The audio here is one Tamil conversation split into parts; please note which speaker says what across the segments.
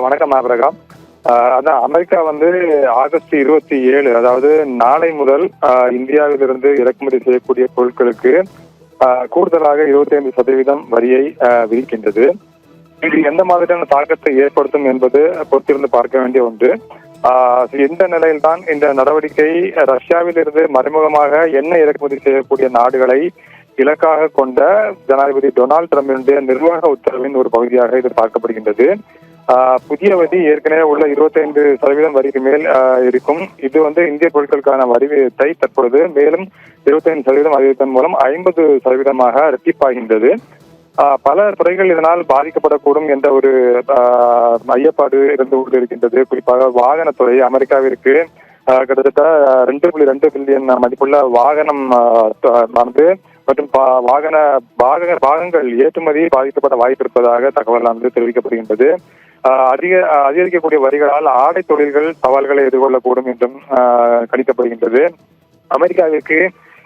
Speaker 1: வணக்கம் ஆபிரகாம். அதான் அமெரிக்கா ஆகஸ்ட் 27, அதாவது நாளை முதல் இந்தியாவிலிருந்து இறக்குமதி செய்யக்கூடிய பொருட்களுக்கு கூடுதலாக 25% வரியை விதிக்கின்றது. இது எந்த மாதிரியான தாக்கத்தை ஏற்படுத்தும் என்பது பொறுத்திருந்து பார்க்க வேண்டிய ஒன்று. இந்த நிலையில்தான் இந்த நடவடிக்கை ரஷ்யாவில் இருந்து மறைமுகமாக எண்ணெய் இறக்குமதி செய்யக்கூடிய நாடுகளை இலக்காக கொண்ட ஜனாதிபதி டொனால்டு டிரம்பினுடைய நிர்வாக உத்தரவின் ஒரு பகுதியாக இது பார்க்கப்படுகின்றது. புதிய வரி ஏற்கனவே உள்ள 25% வரிக்கு மேல் இருக்கும். இது இந்திய பொருட்களுக்கான வரி விகிதத்தை தற்பொழுது மேலும் 25% அதிகரித்தன் மூலம் 50% இரட்டிப்பாகின்றது. பல துறைகள் இதனால் பாதிக்கப்படக்கூடும் என்ற ஒரு ஐயப்பாடு இருந்து கொண்டிருக்கின்றது. குறிப்பாக வாகனத்துறை அமெரிக்காவிற்கு கிட்டத்தட்ட 2.2 பில்லியன் மதிப்புள்ள வாகனம் மற்றும் பாகங்கள் ஏற்றுமதி பாதிக்கப்பட வாய்ப்பு இருப்பதாக தகவல் தெரிவிக்கப்படுகின்றது. அதிகரிக்கக்கூடிய வரிகளால் ஆடை தொழில்கள் சவால்களை எதிர்கொள்ளக்கூடும் என்றும் கணிக்கப்படுகின்றது. அமெரிக்காவிற்கு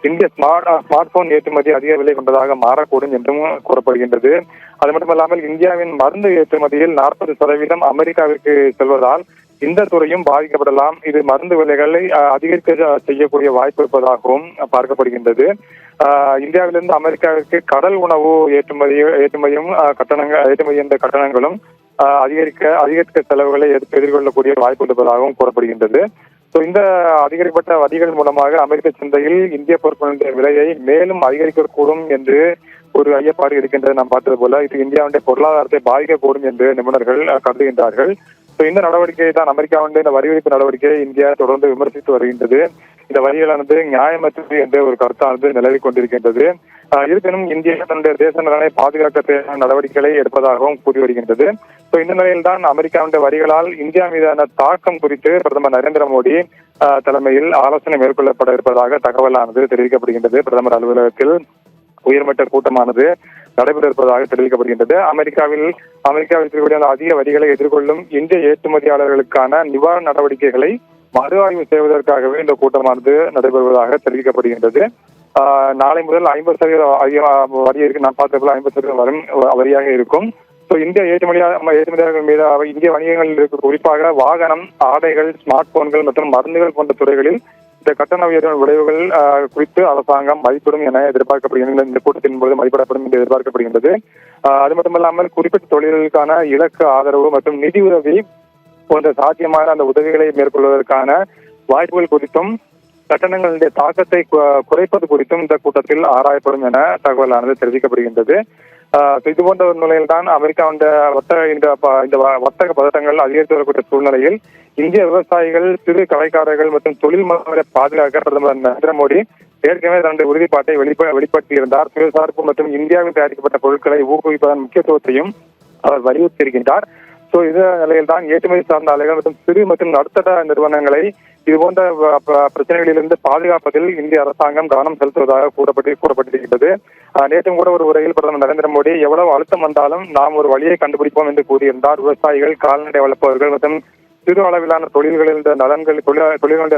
Speaker 1: இந்திய ஸ்மார்ட் போன் ஏற்றுமதி அதிக விலை கொண்டதாக மாறக்கூடும் என்றும் கூறப்படுகின்றது. அது மட்டுமல்லாமல் இந்தியாவின் மருந்து ஏற்றுமதியில் 40% அமெரிக்காவிற்கு செல்வதால் இந்த துறையும் பாதிக்கப்படலாம். இது மருந்து விலைகளை அதிகரிக்க செய்யக்கூடிய வாய்ப்பு இருப்பதாகவும் பார்க்கப்படுகின்றது. இந்தியாவிலிருந்து அமெரிக்காவிற்கு கடல் உணவு ஏற்றுமதியும் ஏற்றுமதி என்ற கட்டணங்களும் அதிகரிக்க செலவுகளை எதிர்கொள்ளக்கூடிய வாய்ப்பு இருப்பதாகவும் கூறப்படுகின்றது. இந்த அதிகரிக்கப்பட்ட வரிகள் மூலமாக அமெரிக்க சந்தையில் இந்திய பொருட்களுடைய விலையை மேலும் அதிகரிக்கக்கூடும் என்று ஒரு ஐயப்பாடு இருக்கின்றது. நாம் பார்த்தது போல இது இந்தியாவுடைய பொருளாதாரத்தை பாதிக்கக்கூடும் என்று நிபுணர்கள் கருதுகின்றார்கள். இந்த நடவடிக்கையை தான் அமெரிக்காவுடைய இந்த வரி விதிப்பு நடவடிக்கையை இந்தியா தொடர்ந்து விமர்சித்து வருகின்றது. இந்த வரிகளானது நியாயமற்றது என்ற ஒரு கருத்தானது நிலவிக் கொண்டிருக்கின்றது. இருப்பினும் இந்தியா தன்னுடைய தேச நலனை பாதுகாக்க தேவையான நடவடிக்கைகளை எடுப்பதாகவும் கூறி வருகின்றது. இந்த நிலையில் தான் அமெரிக்காவுடைய வரிகளால் இந்தியா மீதான தாக்கம் குறித்து பிரதமர் நரேந்திர மோடி தலைமையில் ஆலோசனை மேற்கொள்ளப்பட இருப்பதாக தகவலானது தெரிவிக்கப்படுகின்றது. பிரதமர் அலுவலகத்தில் உயர்மட்ட கூட்டமானது நடைபெற இருப்பதாக தெரிவிக்கப்படுகின்றது. அமெரிக்காவில் இருக்கக்கூடிய அதிக வரிகளை எதிர்கொள்ளும் இந்திய ஏற்றுமதியாளர்களுக்கான நிவாரண நடவடிக்கைகளை மறு ஆய்வு செய்வதற்காகவே இந்த கூட்டமானது நடைபெறுவதாக தெரிவிக்கப்படுகின்றது. நாளை முதல் 50% வரி இருக்கு. நான் பார்த்தது 50% வரும் வரியாக இருக்கும். இந்திய ஏற்றுமதியாளர்கள் மீது இந்திய வணிகங்களில் இருக்க குறிப்பாக வாகனம், ஆடைகள், ஸ்மார்ட் போன்கள் மற்றும் மருந்துகள் போன்ற துறைகளில் இந்த கட்டண உயர்வின் விளைவுகள் குறித்து அரசாங்கம் மதிப்பிடும் என எதிர்பார்க்கப்படுகின்றது. இந்த கூட்டத்தின் போது மதிப்பிடப்படும் என்று எதிர்பார்க்கப்படுகின்றது. அது மட்டுமல்லாமல் குறிப்பிட்ட தொழில்களுக்கான இலக்கு ஆதரவு மற்றும் நிதி உதவி போன்ற சாத்தியமான அந்த உதவிகளை மேற்கொள்வதற்கான வாய்ப்புகள் குறித்தும் கட்டணங்களுடைய தாக்கத்தை குறைப்பது குறித்தும் இந்த கூட்டத்தில் ஆராயப்படும் என தகவலானது தெரிவிக்கப்படுகின்றது. இது போன்ற ஒரு நிலையில் தான் அமெரிக்காவுடைய வர்த்தக பதட்டங்கள் அதிகரித்து வரக்கூடிய சூழ்நிலையில் இந்திய விவசாயிகள், சிறு கடைக்காரர்கள் மற்றும் தொழில் முனைவோரை பாதுகாக்க பிரதமர் நரேந்திர மோடி ஏற்கனவே தன்னுடைய உறுதிப்பாட்டை வெளிப்படுத்தியிருந்தார். சுயசார்பு மற்றும் இந்தியாவில் தயாரிக்கப்பட்ட பொருட்களை ஊக்குவிப்பதன் முக்கியத்துவத்தையும் அவர் வலியுறுத்தியிருக்கின்றார். இந்த நிலையில் தான் ஏற்றுமதி சார்ந்த ஆலைகள் மற்றும் சிறு மற்றும் நடுத்தர நிறுவனங்களை இதுபோன்ற பிரச்சனைகளிலிருந்து பாதுகாப்பதில் இந்திய அரசாங்கம் கவனம் செலுத்துவதாக கூறப்பட்டிருக்கிறது. நேற்றும் கூட ஒரு உரையில் பிரதமர் நரேந்திர மோடி எவ்வளவு அழுத்தம் வந்தாலும் நாம் ஒரு வழியை கண்டுபிடிப்போம் என்று கூறியிருந்தார். விவசாயிகள், கால்நடை வளர்ப்பவர்கள் மற்றும் சிறு அளவிலான தொழில்களுடைய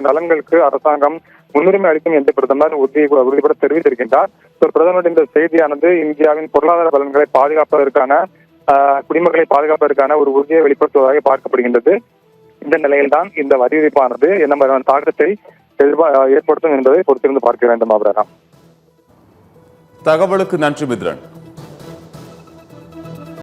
Speaker 1: நலன்களுக்கு அரசாங்கம் முன்னுரிமை அளிக்கும் என்று பிரதமர் உறுதிபட தெரிவித்திருக்கின்றார். பிரதமர் இந்த செய்தியானது இந்தியாவின் பொருளாதார பலன்களை பாதுகாப்பதற்கான குடிமக்களை பாதுகாப்பதற்கான ஒரு உறுதியை வெளிப்படுத்துவதாக பார்க்கப்படுகின்றது. இந்த நிலையில்தான் இந்த வரி விதிப்பானது என்ன மாதிரியான தாக்கத்தை ஏற்படுத்தும் என்பதை பொறுத்திருந்து பார்க்க வேண்டும். ஆபிரகாம்,
Speaker 2: தகவலுக்கு நன்றி மித்ரன்.